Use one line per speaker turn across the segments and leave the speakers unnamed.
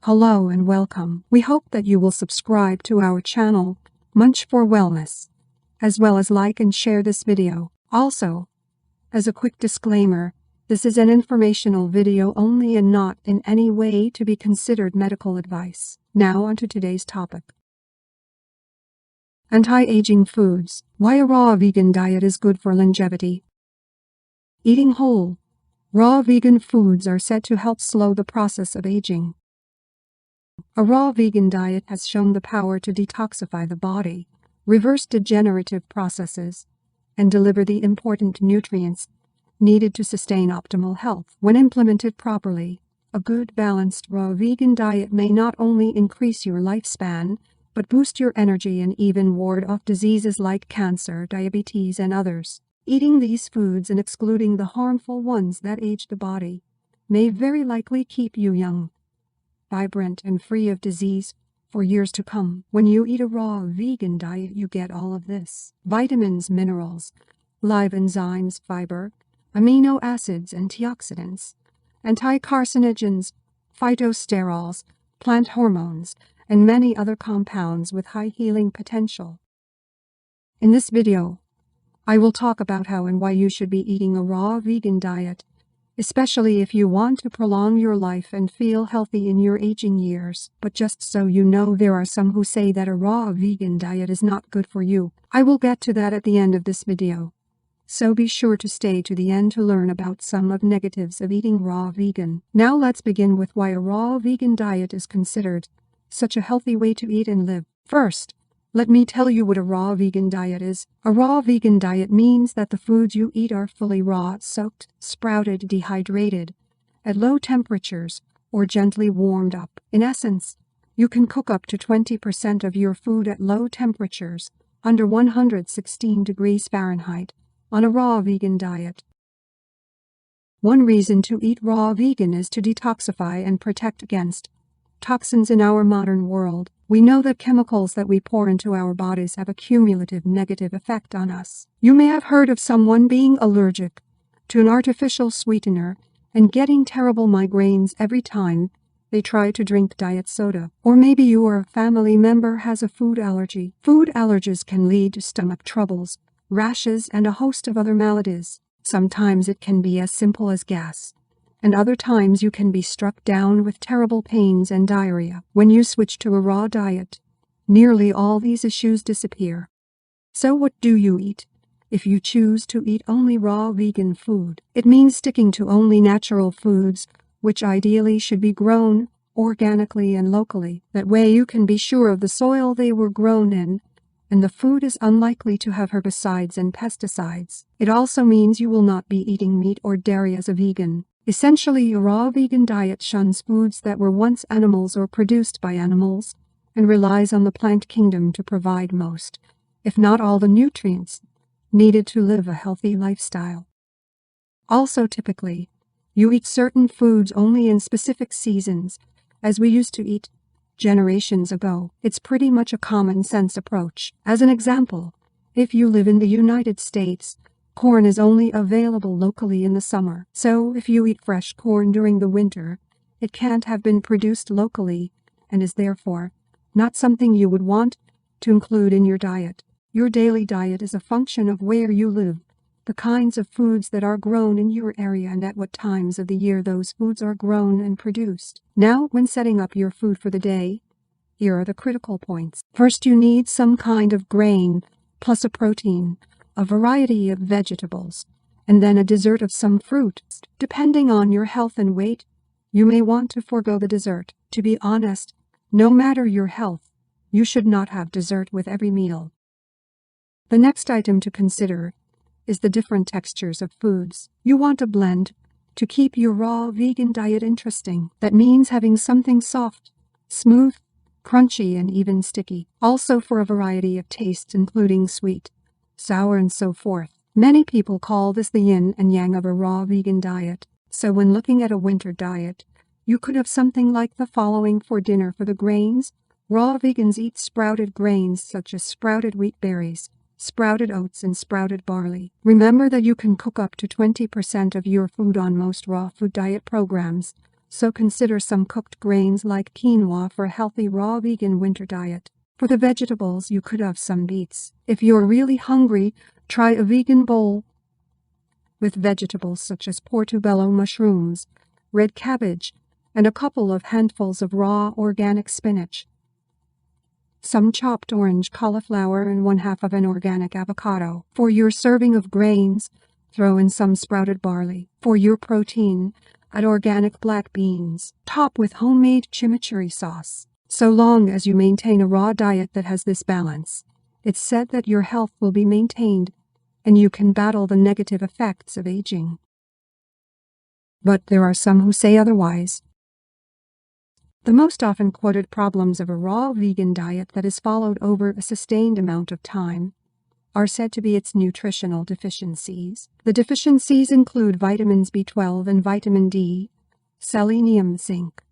Hello and welcome. We hope that you will subscribe to our channel, Munch for Wellness, as well as like and share this video. Also, as a quick disclaimer, this is an informational video only and not in any way to be considered medical advice. Now onto today's topic. Anti-aging foods. Why a raw vegan diet is good for longevity. Eating whole, raw vegan foods are said to help slow the process of aging. A raw vegan diet has shown the power to detoxify the body, reverse degenerative processes, and deliver the important nutrients needed to sustain optimal health. When implemented properly, a good balanced raw vegan diet may not only increase your lifespan, but boost your energy and even ward off diseases like cancer, diabetes, and others. Eating these foods and excluding the harmful ones that age the body may very likely keep you young, vibrant, and free of disease for years to come. When you eat a raw vegan diet, you get all of this: vitamins, minerals, live enzymes, fiber, amino acids, antioxidants, anti-carcinogens, phytosterols, plant hormones, and many other compounds with high healing potential. In this video, I will talk about how and why you should be eating a raw vegan diet, especially if you want to prolong your life and feel healthy in your aging years. But just so you know, there are some who say that a raw vegan diet is not good for you. I will get to that at the end of this video, so be sure to stay to the end to learn about some of negatives of eating raw vegan. Now let's begin with why a raw vegan diet is considered such a healthy way to eat and live. First, let me tell you what a raw vegan diet is. A raw vegan diet means that the foods you eat are fully raw, soaked, sprouted, dehydrated, at low temperatures, or gently warmed up. In essence, you can cook up to 20% of your food at low temperatures, under 116 degrees Fahrenheit, on a raw vegan diet. One reason to eat raw vegan is to detoxify and protect against toxins in our modern world. We know that chemicals that we pour into our bodies have a cumulative negative effect on us. You may have heard of someone being allergic to an artificial sweetener and getting terrible migraines every time they try to drink diet soda. Or maybe you or a family member has a food allergy. Food allergies can lead to stomach troubles, rashes, and a host of other maladies. Sometimes it can be as simple as gas, and other times you can be struck down with terrible pains and diarrhea. When you switch to a raw diet, nearly all these issues disappear. So what do you eat? If you choose to eat only raw vegan food, it means sticking to only natural foods, which ideally should be grown organically and locally. That way you can be sure of the soil they were grown in, and the food is unlikely to have herbicides and pesticides. It also means you will not be eating meat or dairy as a vegan. Essentially, a raw vegan diet shuns foods that were once animals or produced by animals, and relies on the plant kingdom to provide most, if not all, the nutrients needed to live a healthy lifestyle. Also, typically, you eat certain foods only in specific seasons, as we used to eat generations ago. It's pretty much a common sense approach. As an example, if you live in the United States, corn is only available locally in the summer. So if you eat fresh corn during the winter, it can't have been produced locally and is therefore not something you would want to include in your diet. Your daily diet is a function of where you live, the kinds of foods that are grown in your area, and at what times of the year those foods are grown and produced. Now, when setting up your food for the day, here are the critical points. First, you need some kind of grain, plus a protein, a variety of vegetables, and then a dessert of some fruit. Depending on your health and weight, you may want to forego the dessert. To be honest, no matter your health, you should not have dessert with every meal. The next item to consider is the different textures of foods. You want a blend to keep your raw vegan diet interesting. That means having something soft, smooth, crunchy, and even sticky. Also for a variety of tastes, including sweet, sour, and so forth. Many people call this the yin and yang of a raw vegan diet. So when looking at a winter diet, you could have something like the following for dinner. For the grains, raw vegans eat sprouted grains such as sprouted wheat berries, sprouted oats, and sprouted barley. Remember that you can cook up to 20% of your food on most raw food diet programs, So consider some cooked grains like quinoa for a healthy raw vegan winter diet. For the vegetables, you could have some beets. If you're really hungry, try a vegan bowl with vegetables such as portobello mushrooms, red cabbage, and a couple of handfuls of raw organic spinach, some chopped orange cauliflower, and 1/2 of an organic avocado. For your serving of grains, throw in some sprouted barley. For your protein, add organic black beans. Top with homemade chimichurri sauce. So long as you maintain a raw diet that has this balance, it's said that your health will be maintained and you can battle the negative effects of aging. But there are some who say otherwise. The most often quoted problems of a raw vegan diet that is followed over a sustained amount of time are said to be its nutritional deficiencies. The deficiencies include vitamins B12 and vitamin D, selenium, zinc,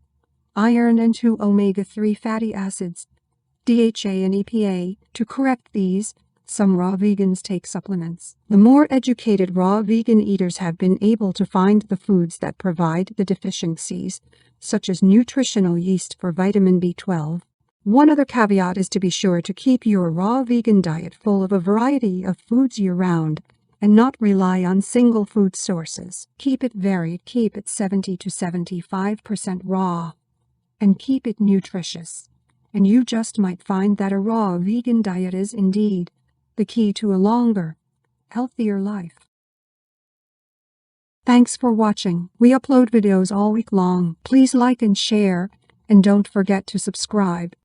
iron, and 2 omega-3 fatty acids, DHA and EPA. To correct these, some raw vegans take supplements. The more educated raw vegan eaters have been able to find the foods that provide the deficiencies, such as nutritional yeast for vitamin B12. One other caveat is to be sure to keep your raw vegan diet full of a variety of foods year-round and not rely on single food sources. Keep it varied, keep it 70 to 75% raw, and keep it nutritious. And you just might find that a raw vegan diet is indeed the key to a longer, healthier life. Thanks for watching. We upload videos all week long. Please like and share, and don't forget to subscribe.